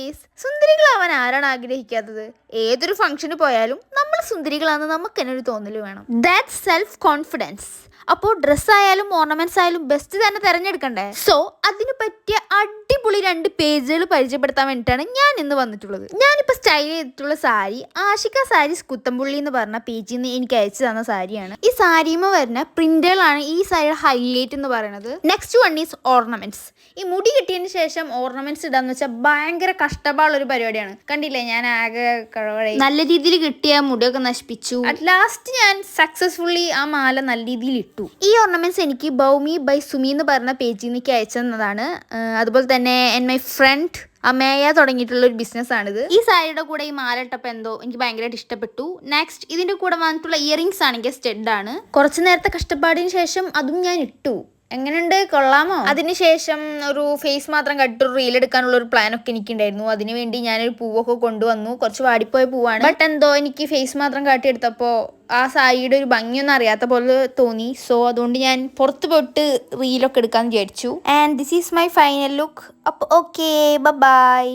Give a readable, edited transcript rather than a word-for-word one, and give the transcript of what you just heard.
സുന്ദരീസ്. സുന്ദരികളാവാൻ ആരാണ് ആഗ്രഹിക്കാത്തത്? ഏതൊരു ഫംഗ്ഷന് പോയാലും നമ്മൾ സുന്ദരികളാണെന്ന് നമുക്ക് തന്നെ ഒരു തോന്നൽ വേണം. That's self confidence. അപ്പോൾ ഡ്രസ്സായാലും ഓർണമെന്റ്സ് ആയാലും ബെസ്റ്റ് തന്നെ തിരഞ്ഞെടുക്കണ്ടേ? സോ അതിന് പറ്റിയ അടിപൊളി 2 പേജുകൾ പരിചയപ്പെടുത്താൻ വേണ്ടിയിട്ടാണ് ഞാൻ ഇന്ന് വന്നിട്ടുള്ളത്. ഞാനിപ്പോൾ സ്റ്റൈൽ ചെയ്തിട്ടുള്ള സാരി ആഷിക സാരീസ് കുത്തമ്പുള്ളി എന്ന് പറഞ്ഞ പേജിൽ നിന്ന് എനിക്ക് അയച്ചു തന്ന സാരിയാണ്. ഈ സാരിയുമ്പോൾ വരുന്ന പ്രിന്റുകളാണ് ഈ സാരിയുടെ ഹൈലൈറ്റ് എന്ന് പറയുന്നത്. Next one is ornaments. ഈ മുടി കിട്ടിയതിന് ശേഷം ഓർണമെന്റ്സ് ഇടാന്ന് വെച്ചാൽ ഭയങ്കര കഷ്ടപ്പാടുള്ള ഒരു പരിപാടിയാണ്. കണ്ടില്ലേ, ഞാൻ ആകെ കഴവഴ നല്ല രീതിയിൽ കിട്ടിയ മുടിയൊക്കെ നശിപ്പിച്ചു. അറ്റ് ലാസ്റ്റ് ഞാൻ സക്സസ്ഫുള്ളി ആ മാല നല്ല രീതിയിൽ ഇട്ടു. ഈ ഓർണമെന്റ്സ് എനിക്ക് ഭൗമി ബൈ സുമി എന്ന് പറഞ്ഞ പേജിൽ നിന്ന് അയച്ചു തന്നതാണ്. അതുപോലെ തന്നെ മൈ ഫ്രണ്ട് അമേയ തുടങ്ങിയിട്ടുള്ള ഒരു ബിസിനസ്സാണിത്. ഈ സാരിയുടെ കൂടെ ഈ മാല ഇട്ടപ്പോൾ എന്തോ എനിക്ക് ഭയങ്കരമായിട്ട് ഇഷ്ടപ്പെട്ടു. നെക്സ്റ്റ് ഇതിന്റെ കൂടെ വന്നിട്ടുള്ള ഇയറിംഗ്സ് ആണെങ്കിൽ സ്റ്റഡ് ആണ്. കുറച്ച് നേരത്തെ കഷ്ടപ്പാടിന് ശേഷം അതും ഞാൻ ഇട്ടു. എങ്ങനെയുണ്ട്, കൊള്ളാമോ? അതിനുശേഷം ഒരു ഫേസ് മാത്രം കട്ട് റീൽ എടുക്കാനുള്ള ഒരു പ്ലാൻ ഒക്കെ എനിക്കുണ്ടായിരുന്നു. അതിനുവേണ്ടി ഞാനൊരു പൂവൊക്കെ കൊണ്ടുവന്നു. കുറച്ച് വാടിപ്പോയ പൂവാണ്, ബട്ട് എന്തോ എനിക്ക് ഫേസ് മാത്രം കാട്ടിയെടുത്തപ്പോൾ ആ സാരിയുടെ ഒരു ഭംഗിയൊന്നും അറിയാത്ത പോലെ തോന്നി. സോ അതുകൊണ്ട് ഞാൻ പുറത്ത് പോയിട്ട് റീലൊക്കെ എടുക്കാമെന്ന് വിചാരിച്ചു. And this is my final look. അപ്പോൾ ഓക്കെ, ബൈ.